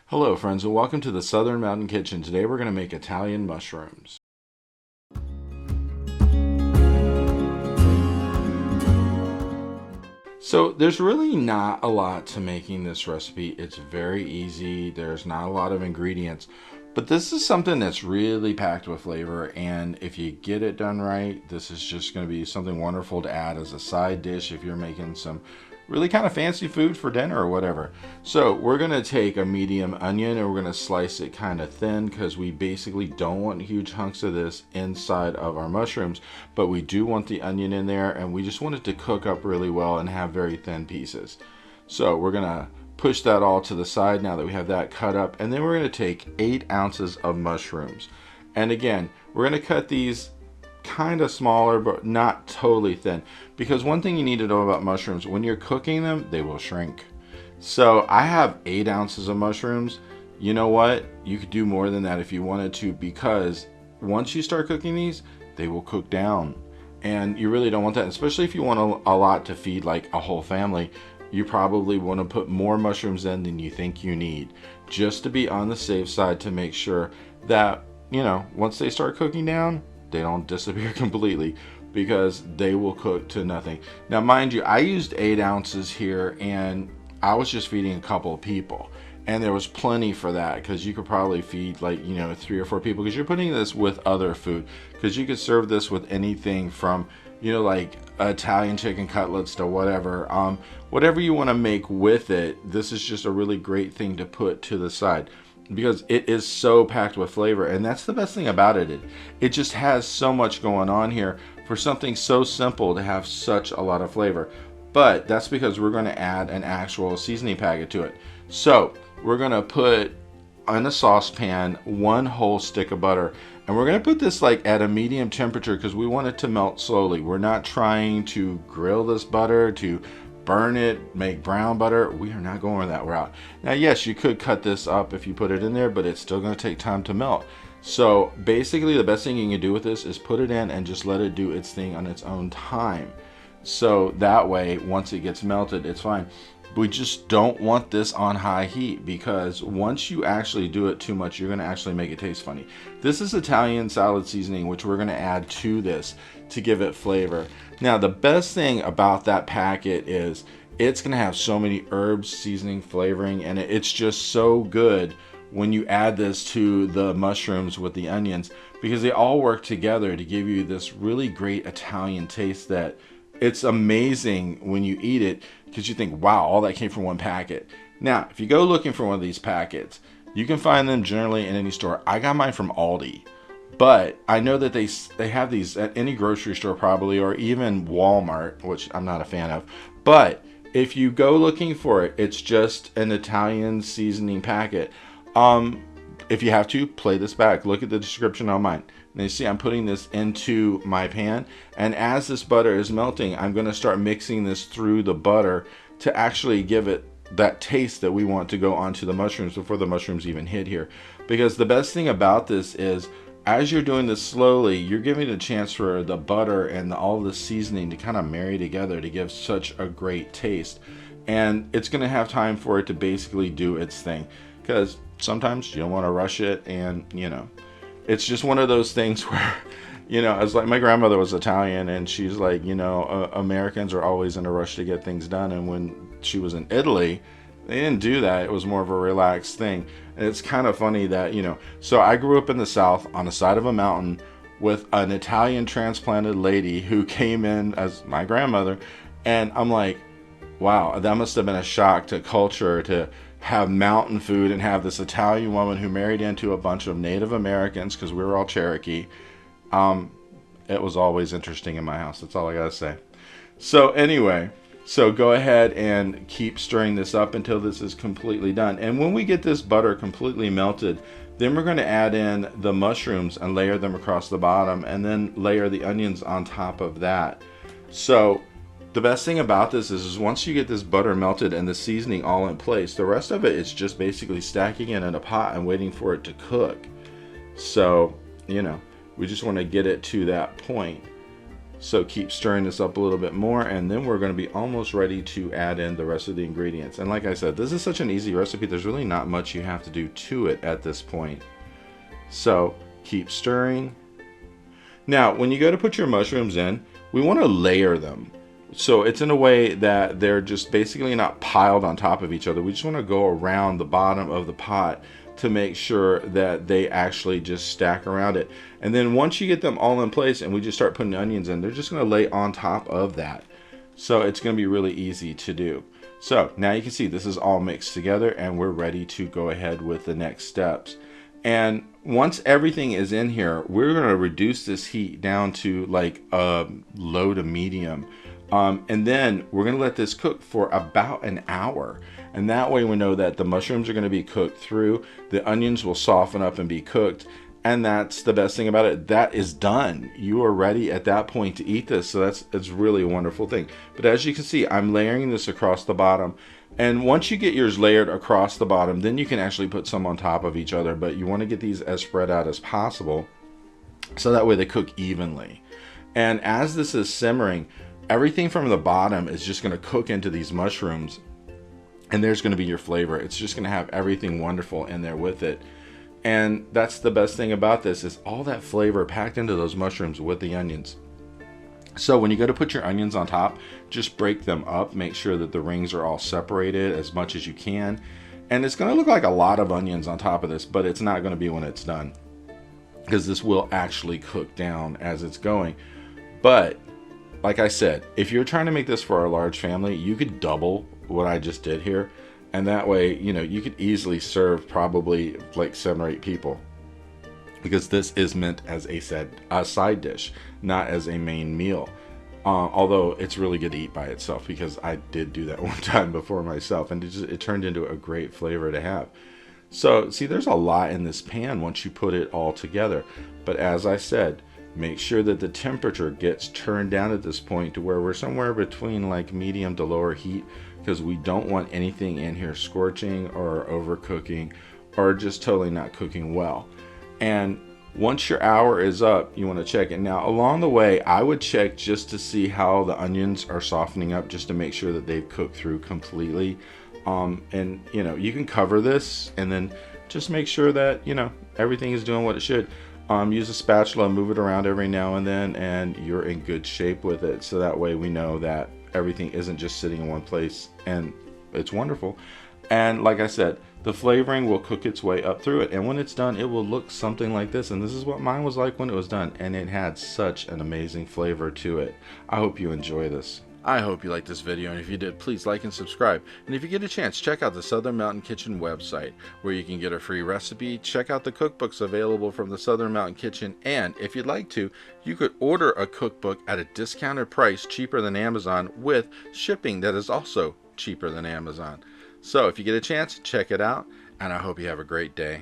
Hello friends and welcome to the Southern Mountain Kitchen. Today we're going to make Italian mushrooms. So there's really not a lot to making this recipe. It's very easy. There's not a lot of ingredients. But this is something that's really packed with flavor, and if you get it done right, this is just going to be something wonderful to add as a side dish if you're making some really kind of fancy food for dinner or whatever. So we're going to take a medium onion and we're going to slice it kind of thin because we basically don't want huge hunks of this inside of our mushrooms, but we do want the onion in there, and we just want it to cook up really well and have very thin pieces. So we're going to push that all to the side now that we have that cut up, and then we're going to take 8 ounces of mushrooms. And again, we're going to cut these kind of smaller but not totally thin, because one thing you need to know about mushrooms, when you're cooking them, they will shrink. So I have 8 ounces of mushrooms. You know what, you could do more than that if you wanted to, because once you start cooking these, they will cook down, and you really don't want that, especially if you want a lot to feed like a whole family. You probably want to put more mushrooms in than you think you need, just to be on the safe side, to make sure that, you know, once they start cooking down, they don't disappear completely, because they will cook to nothing. Now mind you, I used 8 ounces here, and I was just feeding a couple of people, and there was plenty for that, because you could probably feed, like, you know, 3 or 4 people, because you're putting this with other food, because you could serve this with anything from, you know, like Italian chicken cutlets to whatever. Whatever you want to make with it, this is just a really great thing to put to the side, because it is so packed with flavor. And that's the best thing about it. It just has so much going on here for something so simple to have such a lot of flavor. But that's because we're going to add an actual seasoning packet to it. So we're going to put in a saucepan 1 whole stick of butter, and we're going to put this like at a medium temperature because we want it to melt slowly. We're not trying to grill this butter to burn it, make brown butter. We are not going that route. Now yes, you could cut this up if you put it in there, but it's still going to take time to melt. So basically the best thing you can do with this is put it in and just let it do its thing on its own time. So that way, once it gets melted, it's fine. We just don't want this on high heat, because once you actually do it too much, you're going to actually make it taste funny. This is Italian salad seasoning, which we're going to add to this to give it flavor. Now the best thing about that packet is it's going to have so many herbs, seasoning, flavoring, and it's just so good when you add this to the mushrooms with the onions, because they all work together to give you this really great Italian taste that it's amazing when you eat it, because you think, wow, all that came from one packet. Now, if you go looking for one of these packets, you can find them generally in any store. I got mine from Aldi, but I know that they have these at any grocery store probably, or even Walmart, which I'm not a fan of. But if you go looking for it, it's just an Italian seasoning packet. If you have to, play this back. Look at the description on mine. Now you see I'm putting this into my pan, and as this butter is melting, I'm going to start mixing this through the butter to actually give it that taste that we want to go onto the mushrooms before the mushrooms even hit here. Because the best thing about this is, as you're doing this slowly, you're giving a chance for the butter and all the seasoning to kind of marry together to give such a great taste. And it's going to have time for it to basically do its thing, because sometimes you don't want to rush it, and you know, it's just one of those things where, you know, as like my grandmother was Italian, and she's like, you know, Americans are always in a rush to get things done. And when she was in Italy, they didn't do that. It was more of a relaxed thing. And it's kind of funny that, you know, so I grew up in the South on the side of a mountain with an Italian transplanted lady who came in as my grandmother. And I'm like, wow, that must have been a shock to culture to have mountain food and have this Italian woman who married into a bunch of Native Americans, because we were all Cherokee. It was always interesting in my house. That's all I gotta say. So anyway, so go ahead and keep stirring this up until this is completely done. And when we get this butter completely melted, then we're going to add in the mushrooms and layer them across the bottom, and then layer the onions on top of that. So the best thing about this is once you get this butter melted and the seasoning all in place, the rest of it is just basically stacking it in a pot and waiting for it to cook. So, you know, we just want to get it to that point. So keep stirring this up a little bit more, and then we're going to be almost ready to add in the rest of the ingredients. And like I said, this is such an easy recipe. There's really not much you have to do to it at this point. So keep stirring. Now, when you go to put your mushrooms in, we want to layer them. So it's in a way that they're just basically not piled on top of each other. We just want to go around the bottom of the pot to make sure that they actually just stack around it. And then once you get them all in place and we just start putting onions in, they're just going to lay on top of that. So it's going to be really easy to do. So now you can see this is all mixed together, and we're ready to go ahead with the next steps. And once everything is in here, we're going to reduce this heat down to like low to medium. And then we're going to let this cook for about an hour. And that way we know that the mushrooms are going to be cooked through, the onions will soften up and be cooked. And that's the best thing about it. That is done. You are ready at that point to eat this. So it's really a wonderful thing. But as you can see, I'm layering this across the bottom. And once you get yours layered across the bottom, then you can actually put some on top of each other. But you want to get these as spread out as possible, so that way they cook evenly. And as this is simmering, everything from the bottom is just going to cook into these mushrooms, and there's going to be your flavor. It's just going to have everything wonderful in there with it. And that's the best thing about this, is all that flavor packed into those mushrooms with the onions. So when you go to put your onions on top, just break them up. Make sure that the rings are all separated as much as you can. And it's going to look like a lot of onions on top of this, but it's not going to be when it's done, because this will actually cook down as it's going. But like I said, if you're trying to make this for a large family, you could double what I just did here. And that way, you know, you could easily serve probably like 7 or 8 people, because this is meant as a side dish, not as a main meal. Although it's really good to eat by itself, because I did do that one time before myself, and it turned into a great flavor to have. So see, there's a lot in this pan once you put it all together. But as I said, make sure that the temperature gets turned down at this point to where we're somewhere between like medium to lower heat, because we don't want anything in here scorching or overcooking or just totally not cooking well. And once your hour is up, you want to check it. Now along the way, I would check just to see how the onions are softening up, just to make sure that they've cooked through completely. And you know, you can cover this and then just make sure that, you know, everything is doing what it should. Use a spatula, move it around every now and then, and you're in good shape with it. So that way we know that everything isn't just sitting in one place, and it's wonderful. And like I said, the flavoring will cook its way up through it, and when it's done, it will look something like this. And this is what mine was like when it was done, and it had such an amazing flavor to it. I hope you enjoy this. I hope you liked this video, and if you did, please like and subscribe. And if you get a chance, check out the Southern Mountain Kitchen website, where you can get a free recipe, check out the cookbooks available from the Southern Mountain Kitchen, and if you'd like to, you could order a cookbook at a discounted price, cheaper than Amazon, with shipping that is also cheaper than Amazon. So if you get a chance, check it out, and I hope you have a great day.